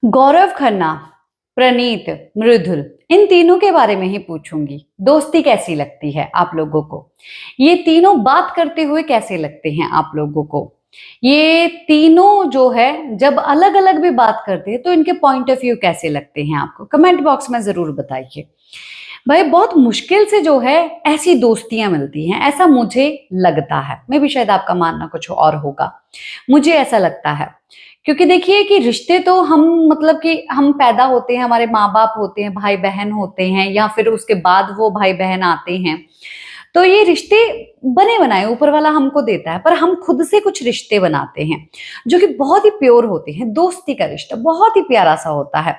गौरव खन्ना, प्रणीत, मृदुल, इन तीनों के बारे में ही पूछूंगी। दोस्ती कैसी लगती है आप लोगों को? ये तीनों बात करते हुए कैसे लगते हैं आप लोगों को? ये तीनों जो है जब अलग अलग भी बात करते हैं तो इनके पॉइंट ऑफ व्यू कैसे लगते हैं आपको? कमेंट बॉक्स में जरूर बताइए। भाई बहुत मुश्किल से जो है ऐसी दोस्तियां मिलती हैं, ऐसा मुझे लगता है। मैं भी शायद आपका मानना कुछ और होगा, मुझे ऐसा लगता है। क्योंकि देखिए कि रिश्ते तो हम मतलब कि हम पैदा होते हैं, हमारे माँ बाप होते हैं, भाई बहन होते हैं, या फिर उसके बाद वो भाई बहन आते हैं। तो ये रिश्ते बने बनाए ऊपर वाला हमको देता है, पर हम खुद से कुछ रिश्ते बनाते हैं जो कि बहुत ही प्योर होते हैं। दोस्ती का रिश्ता बहुत ही प्यारा सा होता है।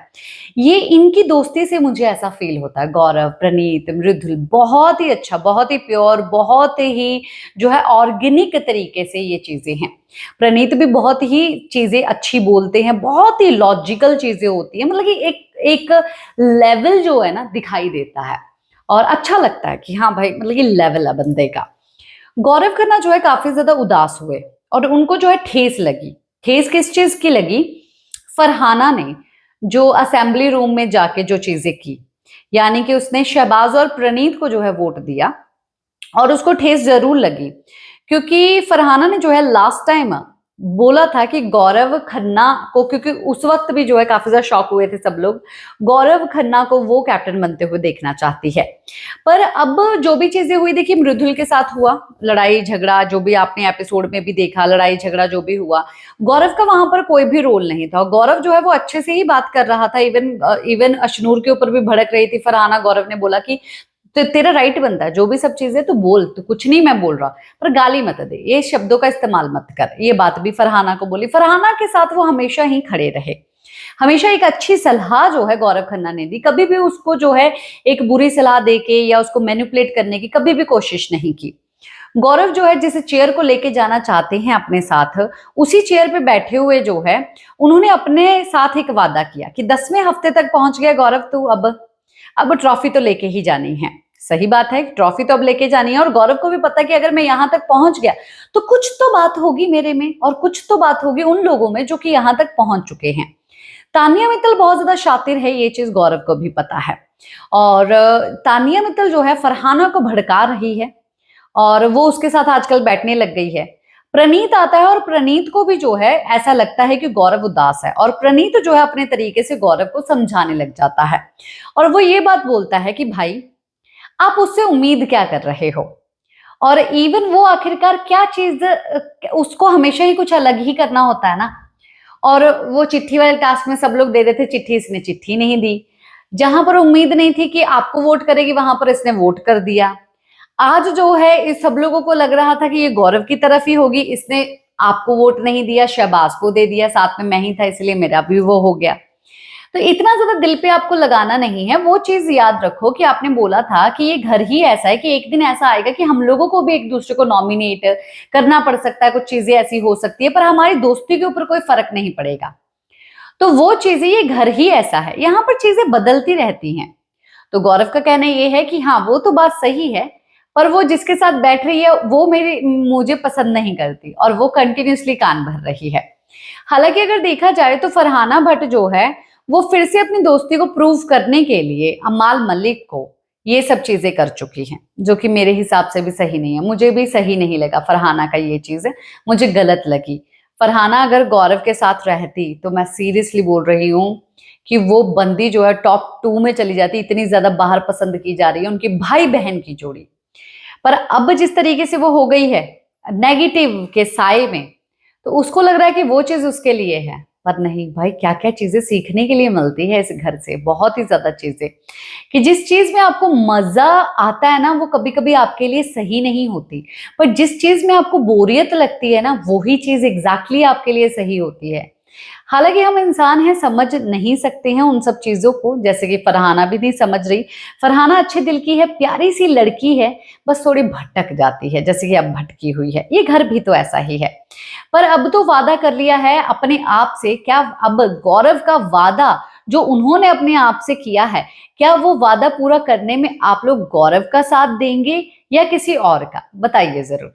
ये इनकी दोस्ती से मुझे ऐसा फील होता है। गौरव, प्रणीत, मृदुल, बहुत ही अच्छा, बहुत ही प्योर, बहुत ही जो है ऑर्गेनिक तरीके से ये चीजें हैं। प्रणीत भी बहुत ही चीजें अच्छी बोलते हैं, बहुत ही लॉजिकल चीजें होती है, मतलब कि एक एक लेवल जो है ना दिखाई देता है और अच्छा लगता है कि हाँ भाई, मतलब कि लेवल है बंदे का। गौरव खन्ना जो है काफी ज्यादा उदास हुए और उनको जो है ठेस लगी। ठेस किस चीज की लगी? फरहाना ने जो असेंबली रूम में जाके जो चीजें की, यानी कि उसने शहबाज और प्रणीत को जो है वोट दिया, और उसको ठेस जरूर लगी। क्योंकि फरहाना ने जो है लास्ट टाइम बोला था कि गौरव खन्ना को, क्योंकि उस वक्त भी जो है काफी ज्यादा शॉक हुए थे सब लोग, गौरव खन्ना को वो कैप्टन बनते हुए देखना चाहती है। पर अब जो भी चीजें हुई, देखिए मृदुल के साथ हुआ लड़ाई झगड़ा, जो भी आपने एपिसोड में भी देखा, लड़ाई झगड़ा जो भी हुआ, गौरव का वहां पर कोई भी रोल नहीं था। गौरव जो है वो अच्छे से ही बात कर रहा था। इवन अशनूर के ऊपर भी भड़क रही थी फरहाना। गौरव ने बोला कि तो तेरा राइट बनता है, जो भी सब चीजें तो बोल, तो कुछ नहीं मैं बोल रहा, पर गाली मत दे, ये शब्दों का इस्तेमाल मत कर। ये बात भी फरहाना को बोली। फरहाना के साथ वो हमेशा ही खड़े रहे, हमेशा एक अच्छी सलाह जो है गौरव खन्ना ने दी। कभी भी उसको जो है एक बुरी सलाह देके या उसको मैनिपुलेट करने की कभी भी कोशिश नहीं की। गौरव जो है जिस चेयर को लेके जाना चाहते हैं अपने साथ, उसी चेयर पे बैठे हुए जो है उन्होंने अपने साथ एक वादा किया कि 10वें हफ्ते तक पहुंच गया गौरव, तू अब ट्रॉफी तो लेके ही जानी है। सही बात है, ट्रॉफी तो अब लेके जानी है, और गौरव को भी पता है कि अगर मैं यहां तक पहुंच गया तो कुछ तो बात होगी मेरे में, और कुछ तो बात होगी उन लोगों में जो कि यहां तक पहुंच चुके हैं। तानिया मित्तल बहुत ज्यादा शातिर है, ये चीज गौरव को भी पता है। और तानिया मित्तल जो है फरहाना को भड़का रही है और वो उसके साथ आजकल बैठने लग गई है। प्रणीत आता है और प्रणीत को भी जो है ऐसा लगता है कि गौरव उदास है, और प्रणीत जो है अपने तरीके से गौरव को समझाने लग जाता है। और वो ये बात बोलता है कि भाई आप उससे उम्मीद क्या कर रहे हो, और इवन वो आखिरकार क्या चीज, उसको हमेशा ही कुछ अलग ही करना होता है ना। और वो चिट्ठी वाले टास्क में सब लोग दे रहे थे चिट्ठी, इसने चिट्ठी नहीं दी। जहां पर उम्मीद नहीं थी कि आपको वोट करेगी, वहां पर इसने वोट कर दिया। आज जो है इस सब लोगों को लग रहा था कि ये गौरव की तरफ ही होगी, इसने आपको वोट नहीं दिया, शहबाज को दे दिया, साथ में मैं ही था इसलिए मेरा भी वो हो गया। तो इतना ज्यादा दिल पे आपको लगाना नहीं है। वो चीज याद रखो कि आपने बोला था कि ये घर ही ऐसा है कि एक दिन ऐसा आएगा कि हम लोगों को भी एक दूसरे को नॉमिनेट करना पड़ सकता है, कुछ चीजें ऐसी हो सकती है, पर हमारी दोस्ती के ऊपर कोई फर्क नहीं पड़ेगा। तो वो चीजें, ये घर ही ऐसा है, यहाँ पर चीजें बदलती रहती हैं। तो गौरव का कहना ये है कि हाँ वो तो बात सही है, पर वो जिसके साथ बैठ रही है वो मुझे पसंद नहीं करती, और वो कंटिन्यूसली कान भर रही है। हालांकि अगर देखा जाए तो फरहाना भट्ट जो है वो फिर से अपनी दोस्ती को प्रूव करने के लिए अमाल मलिक को ये सब चीजें कर चुकी हैं, जो कि मेरे हिसाब से भी सही नहीं है। मुझे भी सही नहीं लगा फरहाना का ये चीज, मुझे गलत लगी। फरहाना अगर गौरव के साथ रहती तो मैं सीरियसली बोल रही हूँ कि वो बंदी जो है टॉप 2 में चली जाती। इतनी ज्यादा बाहर पसंद की जा रही है उनकी भाई बहन की जोड़ी, पर अब जिस तरीके से वो हो गई है नेगेटिव के साए में, तो उसको लग रहा है कि वो चीज उसके लिए है। पर नहीं भाई, क्या क्या चीजें सीखने के लिए मिलती है इस घर से, बहुत ही ज्यादा चीजें। कि जिस चीज में आपको मजा आता है ना, वो कभी कभी आपके लिए सही नहीं होती, पर जिस चीज में आपको बोरियत लगती है ना, वही चीज एग्जैक्टली आपके लिए सही होती है। हालांकि हम इंसान हैं, समझ नहीं सकते हैं उन सब चीजों को, जैसे कि फरहाना भी नहीं समझ रही। फरहाना अच्छे दिल की है, प्यारी सी लड़की है, बस थोड़ी भटक जाती है, जैसे कि अब भटकी हुई है। ये घर भी तो ऐसा ही है। पर अब तो वादा कर लिया है अपने आप से, क्या अब गौरव का वादा जो उन्होंने अपने आप से किया है, क्या वो वादा पूरा करने में आप लोग गौरव का साथ देंगे या किसी और का? बताइए जरूर।